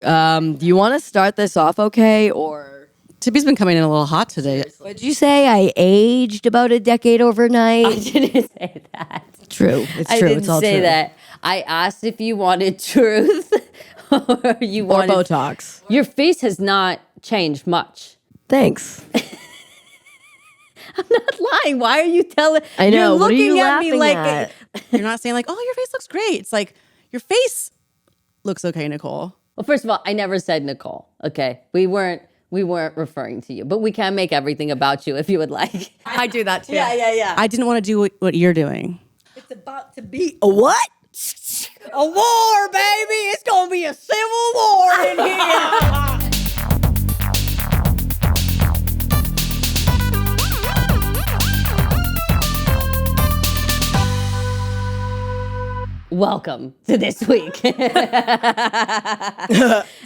Do you want to start this off okay, or... Tippy's been coming in a little hot today. Would you say I aged about a decade overnight? I didn't say that. True. It's I true. didn't It's all say true. that. I asked if you wanted truth or you Or wanted Botox. Your face has not changed much. Thanks. I'm not lying. Why are you telling? I know. You're What are looking you at me laughing like at? You're not saying like, oh, your face looks great. It's like, your face looks okay, Nicole. Well, first of all, I never said Nicole. Okay, we weren't referring to you, but we can make everything about you if you would like. I do that too. Yeah. I didn't want to do what you're doing. It's about to be a what? A war, baby. It's gonna be a civil war in here. Welcome to this week.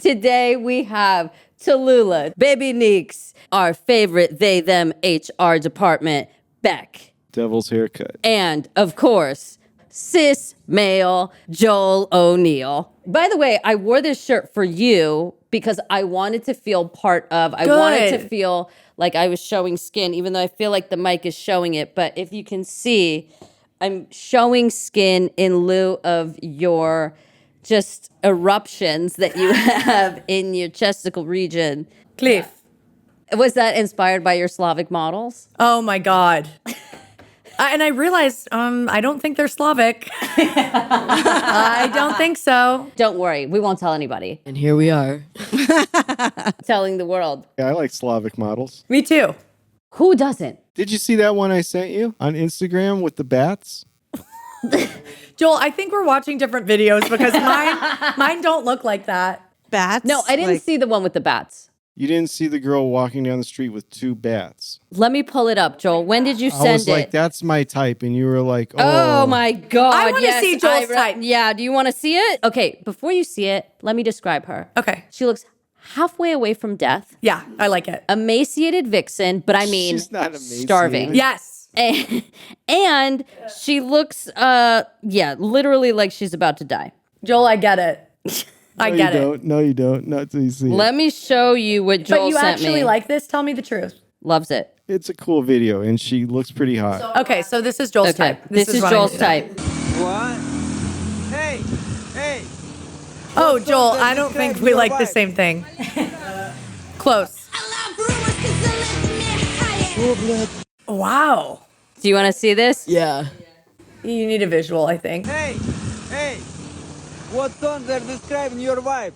Today we have Talula, Baby Neeks, our favorite they, them HR department, Beck. Devil's haircut. And, of course, cis male Joel O'Neill. By the way, I wore this shirt for you because I wanted to feel part of, I wanted to feel like I was showing skin, even though I feel like the mic is showing it. But if you can see, I'm showing skin in lieu of your just eruptions that you have in your chesticle region. Cliff. Was that inspired by your Slavic models? Oh my God. And I realized I don't think they're Slavic. I don't think so. Don't worry, we won't tell anybody. And here we are. Telling the world. Yeah, I like Slavic models. Me too. Who doesn't? Did you see that one I sent you on Instagram with the bats? Joel, I think we're watching different videos because mine don't look like that. Bats? No, I didn't see the one with the bats. You didn't see the girl walking down the street with two bats. Let me pull it up, Joel. When did you send I was like, it? that's my type. And you were like, Oh my God. I wanna yes, see Joel's type. Yeah, do you want to see it? Okay, before you see it, let me describe her. Okay. She looks halfway away from death. Yeah, I like it. Emaciated vixen, but I mean She's not emaciated. starving. Yes. And she looks, literally like she's about to die. Joel, I get it. I No, get you it. don't. No, you don't. Not till you see it. Let me show you what Joel But you sent actually me. like this? Tell me the truth. Loves it. It's a cool video, and she looks pretty hot. Okay, so this is Joel's Okay, type. this is what I Joel's need to know. type. What? Hey! Oh, Joel, I don't think we like the same thing. Close. Wow. Do you want to see this? Yeah. You need a visual, I think. Hey! What song they're describing your wife?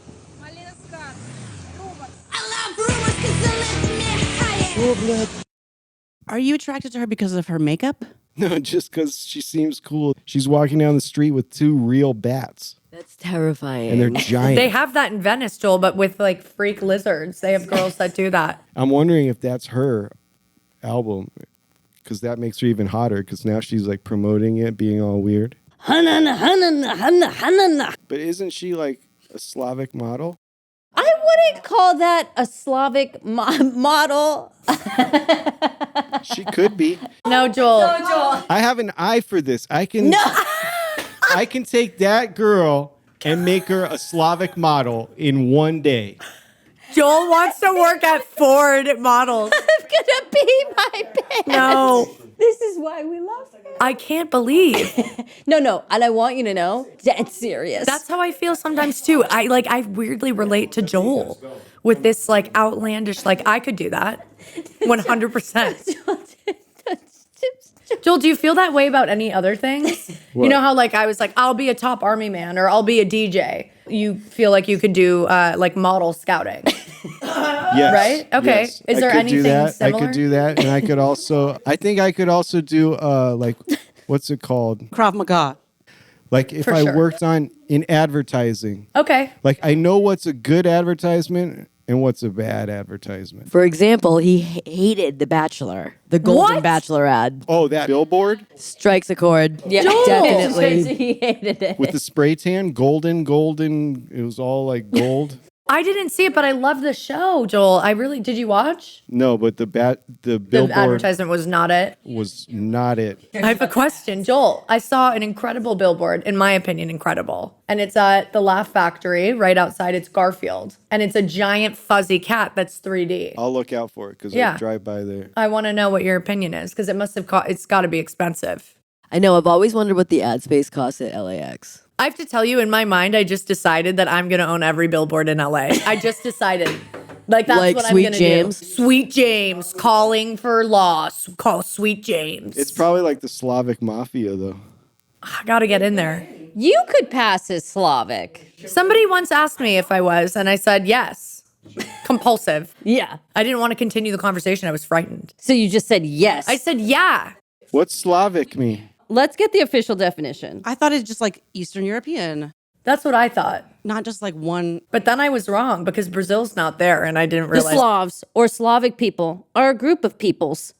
Are you attracted to her because of her makeup? No, just because she seems cool. She's walking down the street with two real bats, That's terrifying. and they're giant. They have that in Venice, Joel, but with like freak lizards. They have girls that do that. I'm wondering if that's her album, because that makes her even hotter, because now she's like promoting it, being all weird. But isn't she like a Slavic model? I wouldn't call that a Slavic model. She could be. No, Joel. I have an eye for this. I can take that girl and make her a Slavic model in one day. Joel wants to work at Ford Models. I'm gonna pee my pants. No. This is why we love her. I can't believe. No, and I want you to know, dead serious. That's how I feel sometimes too. I weirdly relate to Joel with this like outlandish, like I could do that. 100%. Joel, do you feel that way about any other things? What? You know how like I was like, I'll be a top army man or I'll be a DJ. You feel like you could do like model scouting. Yes. Right? Okay. Yes. Is there I could do anything that. similar? I could do that, and I could also. I think I could also do like, what's it called? Krav Maga. Like if For I sure. worked in advertising. Okay. Like I know what's a good advertisement and what's a bad advertisement. For example, he hated The Bachelor. The Golden What? Bachelor ad. Oh, that billboard Strikes a chord. yeah, Joel! Definitely. He hated it. with the spray tan, golden. It was all like gold. I didn't see it, but I love the show, Joel. Did you watch? No, but the The billboard advertisement was not it. was not it. I have a question, Joel. I saw an incredible billboard, in my opinion, incredible. And it's at the Laugh Factory right outside. It's Garfield. And it's a giant fuzzy cat that's 3D. I'll look out for it because Yeah. I drive by there. I want to know what your opinion is because it's got to be expensive. I know. I've always wondered what the ad space costs at LAX. I have to tell you, in my mind, I just decided that I'm going to own every billboard in LA. I just decided. Like, that's Like what I'm Sweet going to James? do. Sweet James, calling for loss. Call Sweet James. It's probably like the Slavic mafia, though. I got to get in there. You could pass as Slavic. Somebody once asked me if I was, and I said yes. Compulsive. Yeah. I didn't want to continue the conversation. I was frightened. So you just said yes. I said, yeah. What's Slavic mean? Let's get the official definition. I thought it's just like Eastern European, That's what I thought. not just like one. But then I was wrong because Brazil's not there, and I didn't The realize. Slavs, or Slavic people, are a group of peoples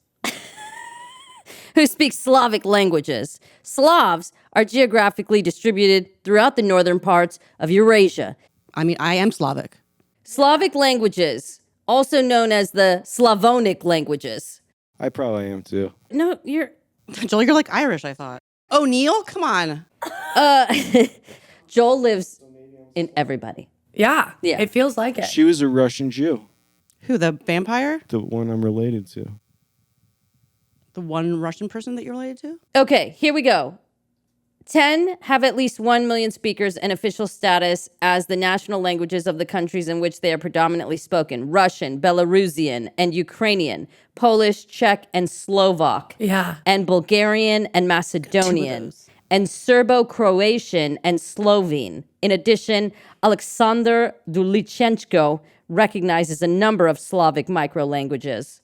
who speak Slavic languages. Slavs are geographically distributed throughout the northern parts of Eurasia. I mean, I am Slavic. Slavic languages, also known as the Slavonic languages. I probably am too. No, you're... Joel, you're like Irish, I thought. O'Neill? Come on. Joel lives in everybody. Yeah, Yeah. it feels like it. She was a Russian Jew, Who, the vampire? the one I'm related to. The one Russian person that you're related to? Okay, here we go. 10 have at least 1 million speakers and official status as the national languages of the countries in which they are predominantly spoken: Russian, Belarusian, and Ukrainian, Polish, Czech, and Slovak, Yeah. and Bulgarian and Macedonian, and Serbo-Croatian and Slovene. In addition, Alexander Dulichenko recognizes a number of Slavic micro-languages.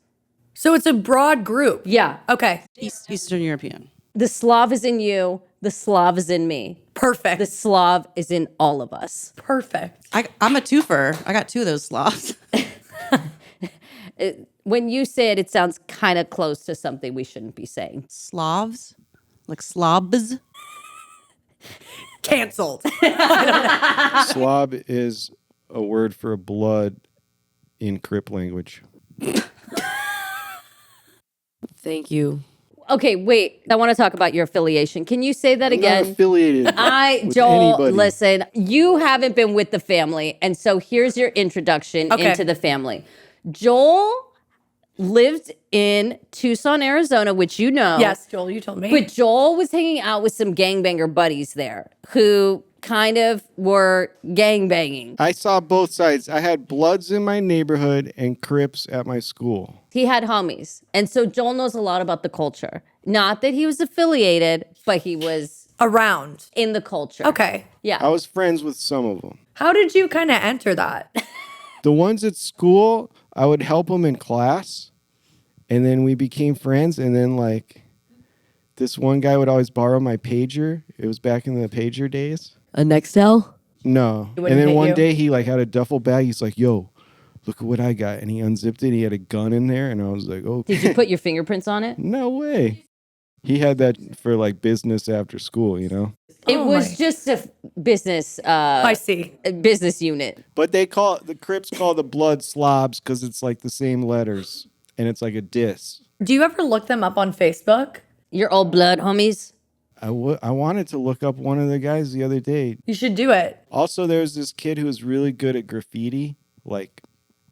So it's a broad group. Yeah, Okay. Eastern European. the Slav is in you, the Slav is in me. Perfect. The Slav is in all of us. Perfect. I'm a twofer. I got two of those Slavs. When you say it, it sounds kind of close to something we shouldn't be saying. Slavs? Like slobs? Canceled. Slob is a word for blood in Crip language. Thank you. Okay, wait. I want to talk about your affiliation. Can you say that I'm again? not affiliated with Joel, anybody. listen, you haven't been with the family. And so here's your introduction Okay. into the family. Joel lived in Tucson, Arizona, which you know. Yes, Joel, you told me. But Joel was hanging out with some gangbanger buddies there who kind of were gangbanging. I saw both sides. I had Bloods in my neighborhood and Crips at my school. He had homies. And so Joel knows a lot about the culture. Not that he was affiliated, but he was Around. in the culture. Okay. Yeah. I was friends with some of them. How did you kind of enter that? The ones at school, I would help them in class, and then we became friends. And then, like, this one guy would always borrow my pager. It was back in the pager days. A Nextel? No. wouldn't And then hit one you? day he like had a duffel bag. He's like, "Yo, look at what I got." And he unzipped it. He had a gun in there, and I was like, "Oh, Did you put your fingerprints on it? no way." He had that for like business after school, you know. It Oh was my. just a business I see. business unit. But the Crips call the Blood Slobs because it's like the same letters, and it's like a diss. Do you ever look them up on Facebook? Your old blood homies. I wanted to look up one of the guys the other day. You should do it. Also, there's this kid who was really good at graffiti, like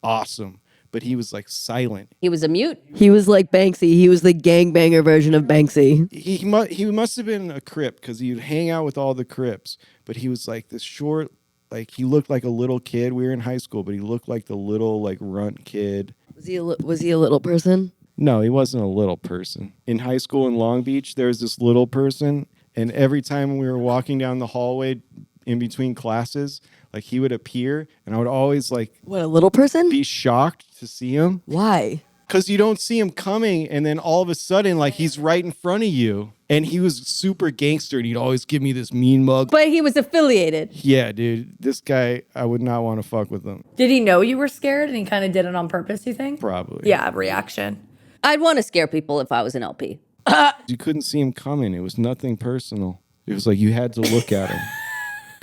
awesome, but he was like silent. He was a mute. He was like Banksy. He was the gangbanger version of Banksy. He must have been a Crip because he would hang out with all the Crips, but he was like this short, like he looked like a little kid. We were in high school, but he looked like the little like runt kid. Was he a little person? No, he wasn't a little person. In high school in Long Beach, there was this little person, and every time we were walking down the hallway in between classes, like he would appear, and I would always like What, a little person? be shocked to see him Why? because you don't see him coming, and then all of a sudden, like he's right in front of you, and he was super gangster, and he'd always give me this mean mug. But he was affiliated. Yeah, dude, this guy, I would not want to fuck with him. Did he know you were scared and he kind of did it on purpose, you think? Probably. Yeah, reaction. I'd want to scare people if I was an LP. You couldn't see him coming. It was nothing personal. It was like you had to look at him.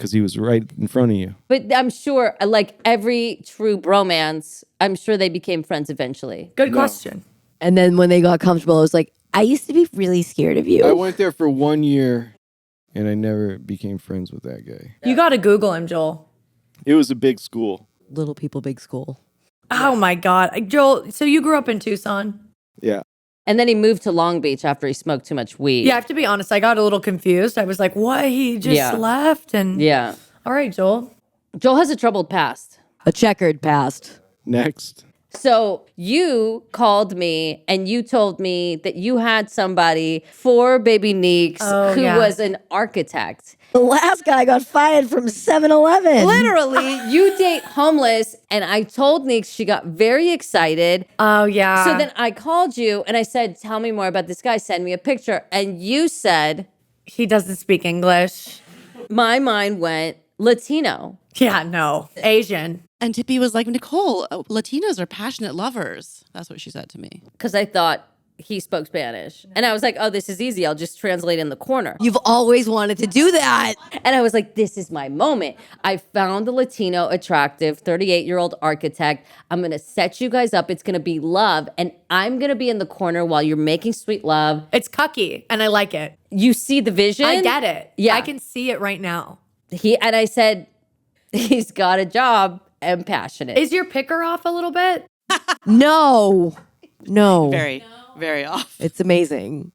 because he was right in front of you. But I'm sure, like every true bromance, I'm sure they became friends eventually. Good question. And then when they got comfortable, I was like, I used to be really scared of you. I went there for 1 year, and I never became friends with that guy. You got to Google him, Joel. It was a big school. Little people, big school. Oh my God. Joel, so you grew up in Tucson? Yeah. And then he moved to Long Beach after he smoked too much weed. Yeah, I have to be honest. I got a little confused. I was like, what? He just left? And Yeah. all right, Joel. Joel has a troubled past. A checkered past. Next. So you called me and you told me that you had somebody for Baby Neeks who was an architect. The last guy got fired from 7-Eleven. Literally, you date homeless. And I told Neeks, she got very excited. Oh, yeah. So then I called you and I said, tell me more about this guy. Send me a picture. And you said, he doesn't speak English. my mind went Latino. Yeah, no. Asian. And Tippy was like, Nicole, Latinos are passionate lovers. That's what she said to me. Because I thought he spoke Spanish. And I was like, oh, this is easy. I'll just translate in the corner. You've always wanted to do that. And I was like, this is my moment. I found a Latino, attractive, 38-year-old architect. I'm going to set you guys up. It's going to be love. And I'm going to be in the corner while you're making sweet love. It's cucky, and I like it. You see the vision? I get it. Yeah. I can see it right now. And I said, he's got a job and passionate. Is your picker off a little bit? No. Very, very off. It's amazing.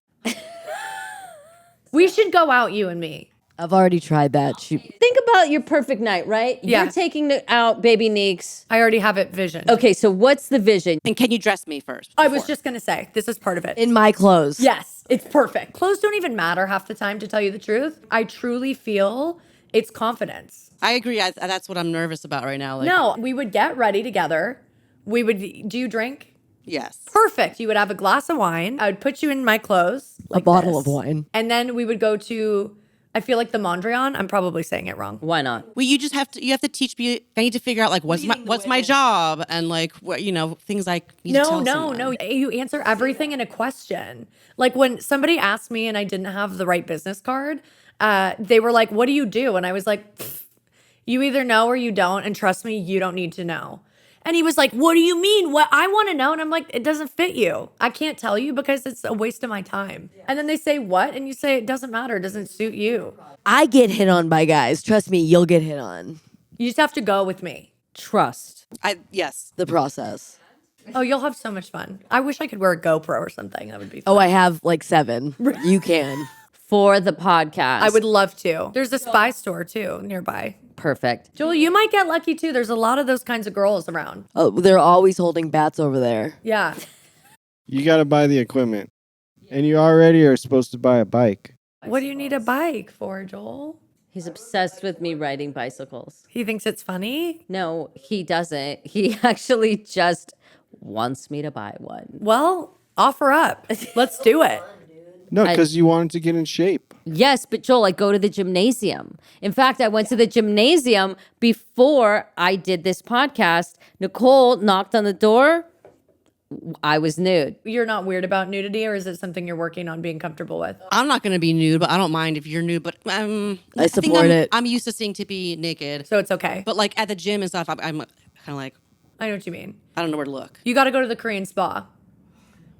We should go out, you and me. I've already tried that. Think about your perfect night, right? Yeah. You're taking out Baby Neeks. I already have it visioned. Okay, so what's the vision? And can you dress me first? I was just going to say, this is part of it. In my clothes. Yes, it's perfect. Clothes don't even matter half the time, to tell you the truth. I truly feel it's confidence. I agree. That's what I'm nervous about right now. Like, No, we would get ready together. Do you drink? Yes. Perfect. You would have a glass of wine. I would put you in my clothes. A bottle of wine. And then we would go to, I feel like the Mondrian. I'm probably saying it wrong. Why not? Well, you have to teach me. I need to figure out like what's my job and like what things like. No. You answer everything in a question. Like when somebody asked me and I didn't have the right business card, they were like, "What do you do?" And I was like, "You either know or you don't, and trust me, you don't need to know." And he was like, "What do you mean? What I want to know?" And I'm like, "It doesn't fit you. I can't tell you because it's a waste of my time." Yeah. And then they say, "What?" And you say, "It doesn't matter. It doesn't suit you." I get hit on by guys. Trust me, you'll get hit on. You just have to go with me. Trust. Yes. The process. Oh, you'll have so much fun. I wish I could wear a GoPro or something. That would be fun. Oh, I have like 7. You can. For the podcast. I would love to. There's a spy store too nearby. Perfect. Joel, you might get lucky too. There's a lot of those kinds of girls around. Oh, they're always holding bats over there. Yeah. You got to buy the equipment. And you already are supposed to buy a bike. What do you need a bike for, Joel? He's obsessed with me riding bicycles. He thinks it's funny? No, he doesn't. He actually just wants me to buy one. Well, offer up. Let's do it. No, because you wanted to get in shape. Yes, but Joel, I go to the gymnasium. In fact, I went to the gymnasium before I did this podcast. Nicole knocked on the door. I was nude. You're not weird about nudity, or is it something you're working on being comfortable with? I'm not going to be nude, but I don't mind if you're nude. But I think support it. I'm used to seeing Tippy naked. So it's okay. But like at the gym and stuff, I'm kind of like, I know what you mean. I don't know where to look. You got to go to the Korean spa.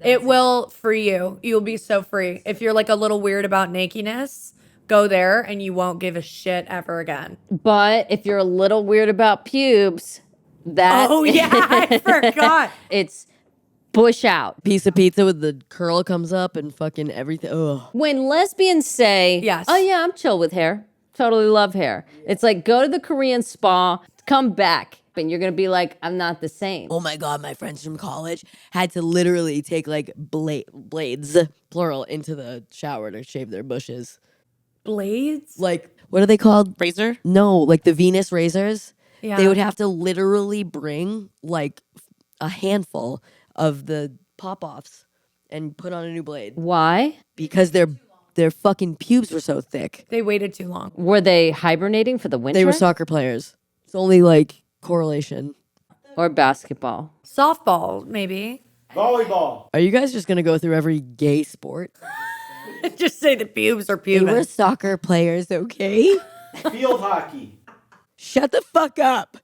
It will free you. You'll be so free. If you're like a little weird about nakedness, go there and you won't give a shit ever again. But if you're a little weird about pubes, that Oh, yeah. I forgot. it's bush out. Piece of pizza with the curl comes up and fucking everything. Ugh. When lesbians say, Yes. oh yeah, I'm chill with hair, totally love hair. It's like, go to the Korean spa, come back. And you're going to be like, I'm not the same. Oh my God, my friends from college had to literally take like blades, plural, into the shower to shave their bushes. Blades? Like, what are they called? Razor? No, like the Venus razors. Yeah. They would have to literally bring like a handful of the pop-offs and put on a new blade Why? because their fucking pubes were so thick. They waited too long. Were they hibernating for the winter? They were soccer players. It's only like correlation. Or basketball? Softball, maybe. Volleyball. Are you guys just gonna go through every gay sport? Just say the pubes are They were pubes. soccer players, okay? Field hockey. Shut the fuck up.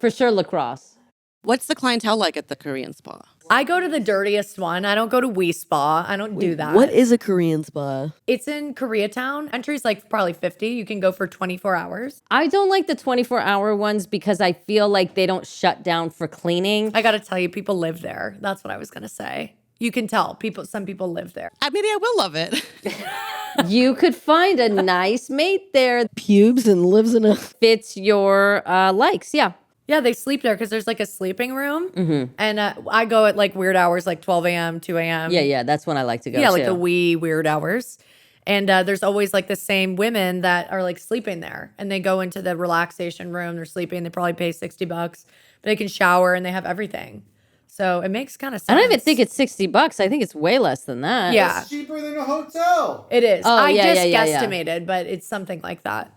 For sure, lacrosse. What's the clientele like at the Korean spa? I go to the dirtiest one. I don't go to Wee Spa. I don't do that. What is a Korean spa? It's in Koreatown. Entry's like probably 50. You can go for 24 hours. I don't like the 24-hour ones because I feel like they don't shut down for cleaning. I got to tell you, people live there. That's what I was going to say. You can tell some people live there. Maybe I will love it. You could find a nice mate there. Pubes and lives in a. Fits your likes. Yeah. Yeah, they sleep there because there's like a sleeping room. And I go at like weird hours, like 12 a.m., 2 a.m. Yeah. That's when I like to go. Yeah, too. like the wee weird hours. And there's always like the same women that are like sleeping there. And they go into the relaxation room. They're sleeping. They probably pay $60, but they can shower and they have everything. So it makes kind of sense. I don't even think it's $60. I think it's way less than that. Yeah, It's cheaper than a hotel. it is. Oh, I yeah, just yeah. guesstimated, but it's something like that.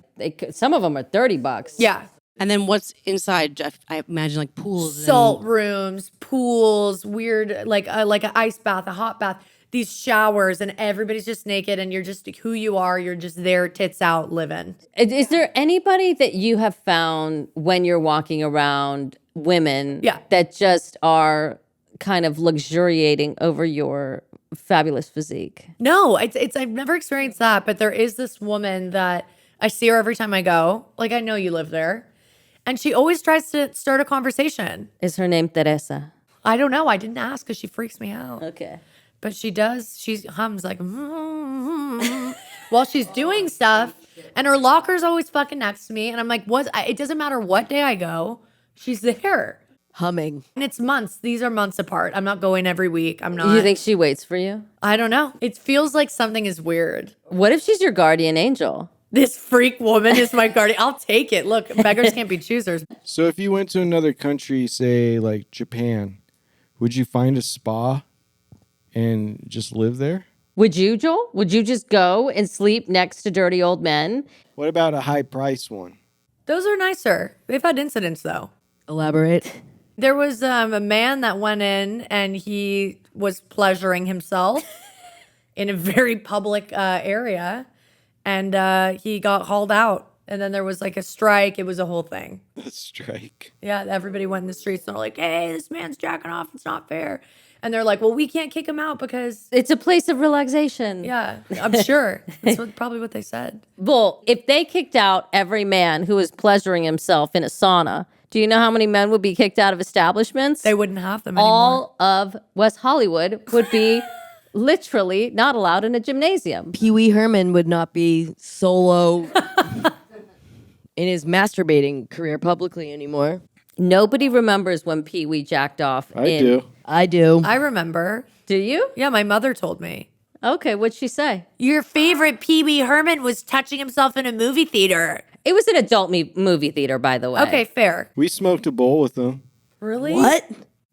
Some of them are $30. Yeah. And then what's inside? I imagine like pools. Salt rooms, pools, weird, like an ice bath, a hot bath, these showers, and everybody's just naked and you're just who you are. You're just there, tits out, living. Is there anybody that you have found when you're walking around, women, that just are kind of luxuriating over your fabulous physique? No, it's I've never experienced that, but there is this woman that I see her every time I go. Like, I know you live there. And she always tries to start a conversation. Is her name Teresa? I don't know. I didn't ask because she freaks me out. Okay. But she does. She hums like while she's doing stuff. And her locker's always fucking next to me. And I'm like, what? It doesn't matter what day I go. She's there. Humming. And it's months. These are months apart. I'm not going every week. I'm not. You think she waits for you? I don't know. It feels like something is weird. What if she's your guardian angel? This freak woman is my guardian. I'll take it. Look, beggars can't be choosers. So if you went to another country, say like Japan, would you find a spa and just live there? Would you, Joel? Would you just go and sleep next to dirty old men? What about a high price one? Those are nicer. They've had incidents though. Elaborate. There was a man that went in and he was pleasuring himself in a very public area. And he got hauled out. And then there was like a strike. It was a whole thing. A strike. Yeah, everybody went in the streets and they're like, hey, this man's jacking off. It's not fair. And they're like, well, we can't kick him out because, It's a place of relaxation. yeah, I'm sure. That's probably what they said. Well, if they kicked out every man who was pleasuring himself in a sauna, do you know how many men would be kicked out of establishments? They wouldn't have them anymore. All of West Hollywood would be literally not allowed in a gymnasium. Pee Wee Herman would not be solo in his masturbating career publicly anymore. Nobody remembers when Pee Wee jacked off. I do. I do. I remember. Do you? Yeah, my mother told me. Okay, what'd she say? Your favorite Pee Wee Herman was touching himself in a movie theater. It was an adult movie theater, by the way. Okay, fair. We smoked a bowl with him Really? What?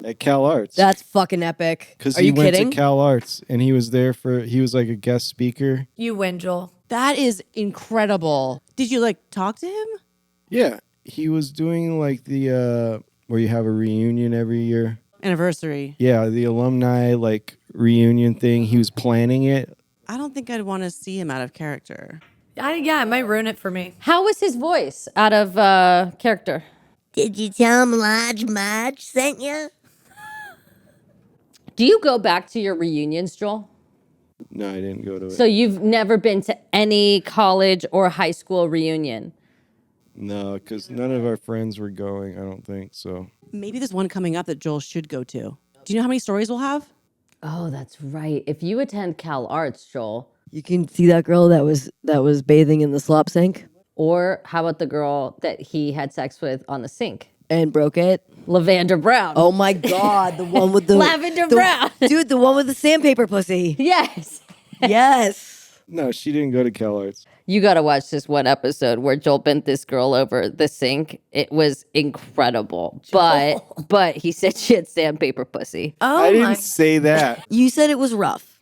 at Cal Arts. That's fucking epic. Because Are he you went kidding? to Cal Arts and he was there he was like a guest speaker. You win, Joel. That is incredible. Did you like talk to him? Yeah. He was doing like the, where you have a reunion every year. Anniversary. Yeah, the alumni like reunion thing. He was planning it. I don't think I'd want to see him out of character. Yeah, it might ruin it for me. How was his voice out of character? Did you tell him Marge sent you? Do you go back to your reunions, Joel? No, I didn't go to it. So you've never been to any college or high school reunion? No, because none of our friends were going, I don't think. So Maybe there's one coming up that Joel should go to. Do you know how many stories we'll have? Oh, that's right. If you attend Cal Arts, Joel, You can see that girl that was bathing in the slop sink or how about the girl that he had sex with on the sink? and broke it. Lavender Brown. Oh my god, the one with the Lavender Brown. Dude, the one with the sandpaper pussy. Yes. Yes. no, she didn't go to Cal Arts. You got to watch this one episode where Joel bent this girl over the sink. It was incredible. But he said she had sandpaper pussy. Oh I my. didn't say that. You said it was rough.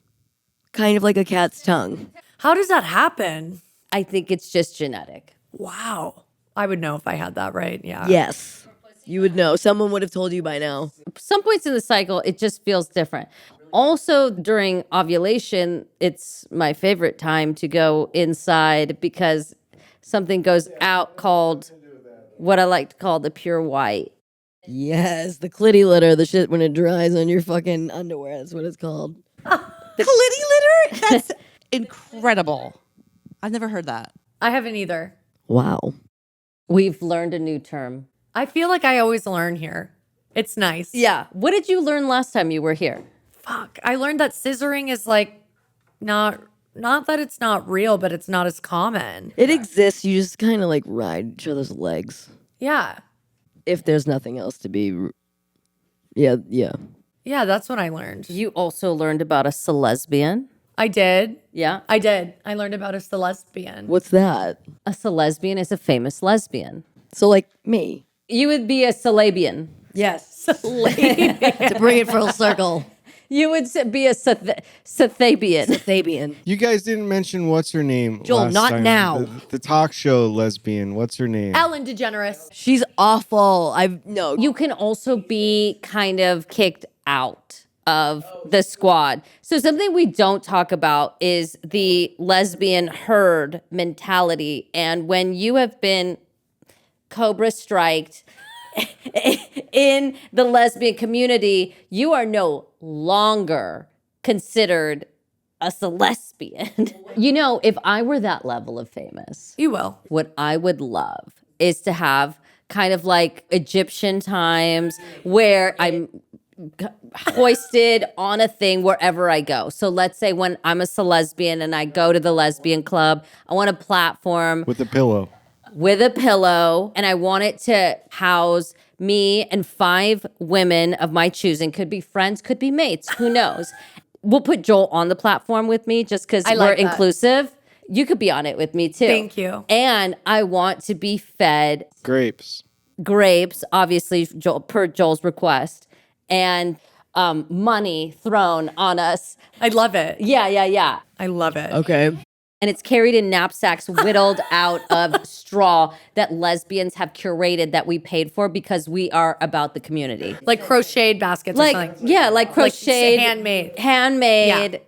Kind of like a cat's tongue. How does that happen? I think it's just genetic. Wow. I would know if I had that right. Yeah. Yes. You would know. Someone would have told you by now. Some points in the cycle, it just feels different. Also, during ovulation, it's my favorite time to go inside because something goes out called what I like to call the pure white. Yes, the clitty litter, the shit when it dries on your fucking underwear. That's what it's called. Clitty litter? That's incredible. I've never heard that. I haven't either. Wow. We've learned a new term. I feel like I always learn here. It's nice. Yeah. What did you learn last time you were here? Fuck. I learned that scissoring is like not that it's not real, but it's not as common. It exists. You just kind of like ride each other's legs. Yeah. If there's nothing else to be. Yeah. Yeah, that's what I learned. You also learned about a lesbian. I did. Yeah. I did. I learned about a lesbian. What's that? A lesbian is a famous lesbian. So like me. You would be a celabian. Yes. To bring it full circle. You would be a Sathabian. Fabian. You guys didn't mention what's her name. Joel, last not time. now. The talk show lesbian. What's her name? Ellen DeGeneres. She's awful. No. You can also be kind of kicked out of the squad. So something we don't talk about is the lesbian herd mentality. And when you have been Cobra striked in the lesbian community, you are no longer considered a lesbian. You know, if I were that level of famous, You will. what I would love is to have kind of like Egyptian times where I'm hoisted on a thing wherever I go. So let's say when I'm a lesbian and I go to the lesbian club, I want a platform With a pillow. with a pillow, and I want it to house me and 5 women of my choosing. Could be friends, could be mates, who knows? We'll put Joel on the platform with me just because I we're like that. inclusive. You could be on it with me too. Thank you. And I want to be fed Grapes. grapes, obviously per Joel's request, and money thrown on us. I love it. Yeah. I love it. Okay. And it's carried in knapsacks whittled out of straw that lesbians have curated that we paid for because we are about the community. Like crocheted baskets or Like, something. yeah, like crocheted. handmade.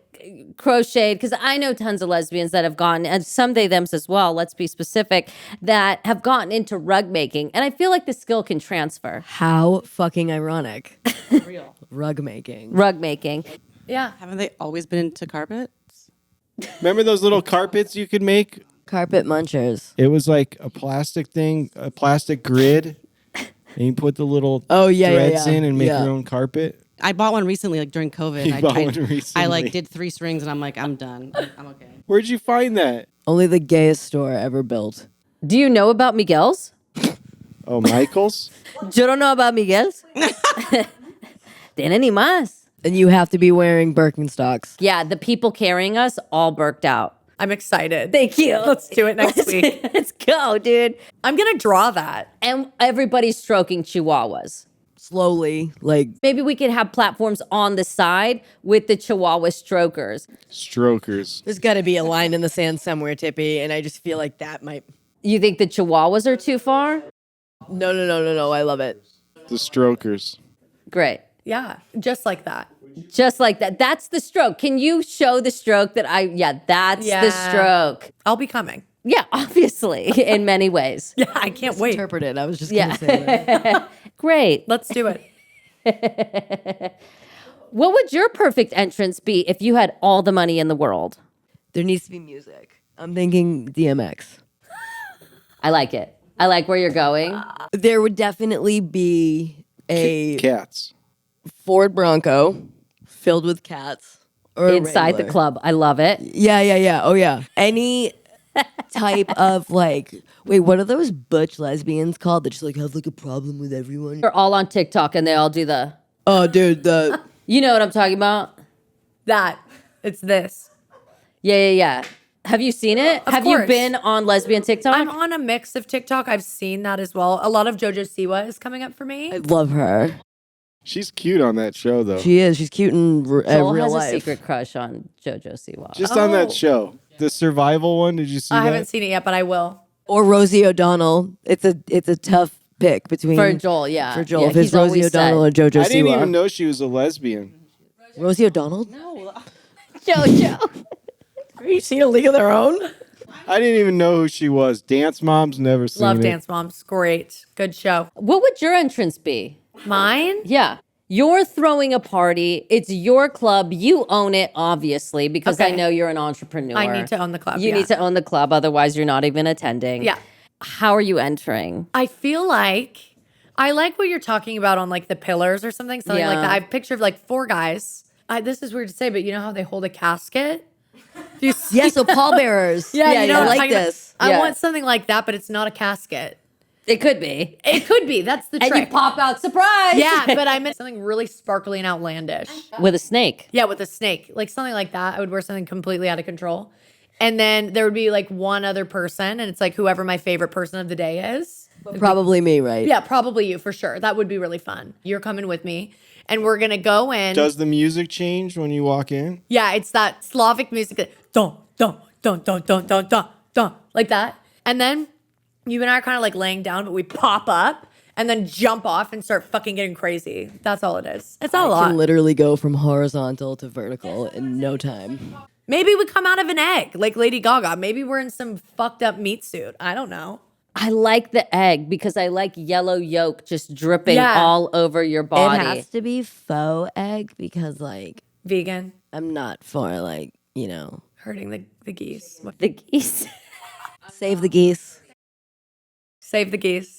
Crocheted, because I know tons of lesbians that have gone, and some they thems as well, let's be specific, that have gotten into rug making. And I feel like the skill can transfer. How fucking ironic. Real. Rug making. Rug making. Yeah. Haven't they always been into carpet? Remember those little carpets you could make? Carpet munchers. It was like a plastic thing, a plastic grid, and you put the little Yeah, threads yeah. in and make Yeah. your own carpet. I bought one recently, like during COVID. You bought one I recently. like did 3 strings and I'm like, I'm done. I'm okay. Where'd you find that? Only the gayest store ever built. Do you know about Miguel's? Oh, Michael's? Yo don't know about Miguel's. Tiene ni más. And you have to be wearing Birkenstocks. Yeah, the people carrying us all burked out. I'm excited. Thank you. Let's do it next week. Let's go, dude. I'm going to draw that. And everybody's stroking chihuahuas. Slowly, like, Maybe we could have platforms on the side with the chihuahua strokers. Strokers. there's got to be a line in the sand somewhere, Tippy, and I just feel like that might. You think the chihuahuas are too far? No. I love it. The strokers. Great. Yeah. Just like that. Just like that. That's the stroke. Can you show the stroke that that's the Yeah. stroke. I'll be coming. Yeah, obviously, in many ways. Yeah. I can't wait. Interpret it. I was just Yeah. going to say that. Great. Let's do it. What would your perfect entrance be if you had all the money in the world? There needs to be music. I'm thinking DMX. I like it. I like where you're going. There would definitely be a Cats. Ford Bronco filled with cats. Or a Inside the Wrangler. club. I love it. Yeah. Oh, yeah. Any type of like, wait, what are those butch lesbians called that just like have like a problem with everyone? They're all on TikTok and they all do the, Oh, dude, the you know what I'm talking about? That. It's this. Yeah. Have you seen it? Of Have you course. been on lesbian TikTok? I'm on a mix of TikTok. I've seen that as well. A lot of JoJo Siwa is coming up for me. I love her. She's cute on that show, though. She is. She's cute in Joel real has life. a secret crush on JoJo Siwa. Just on that Oh. show. The survival one. Did you see I that? haven't seen it yet, but I will. Or Rosie O'Donnell. It's a tough pick between For Joel, yeah. For Joel, Yeah, if it's he's always Rosie O'Donnell or said- JoJo I didn't Siwa. even know she was a lesbian. Rosie O'Donnell? JoJo. Have you seen A League of Their Own? I didn't even know who she was. Dance Moms, never seen Love it. Dance Moms. Great. Good show. What would your entrance be? Mine? Yeah. You're throwing a party. It's your club. You own it, obviously, because I Okay. know you're an entrepreneur. I need to own the club. You need to own the club. Otherwise, you're not even attending. Yeah. How are you entering? I feel like I like what you're talking about on like the pillars or something like Yeah. that. I've pictured like 4 guys. This is weird to say, but you know how they hold a casket? Do you see Yeah, so pallbearers. Yeah, you know I what I'm like talking about? this. I Yeah. want something like that, but it's not a casket. It could be. It could be. That's the And trick. you pop out, surprise. Yeah, but I meant something really sparkly and outlandish. With a snake. Yeah, with a snake. Like something like that. I would wear something completely out of control. And then there would be like one other person, and it's like whoever my favorite person of the day is. Probably me, right? Yeah, probably you for sure. That would be really fun. You're coming with me, and we're gonna go in. Does the music change when you walk in? Yeah, it's that Slavic music that dun dun dun dun dun dun dun dun like that. And then you and I are kind of like laying down, but we pop up and then jump off and start fucking getting crazy. That's all it is. It's not a I can lot. literally go from horizontal to vertical in no time. Maybe we come out of an egg like Lady Gaga. Maybe we're in some fucked up meat suit. I don't know. I like the egg because I like yellow yolk just dripping Yeah. all over your It body. has to be faux egg because, like, Vegan, I'm not for, like, you know, hurting the geese. The geese. save the geese. Save the geese.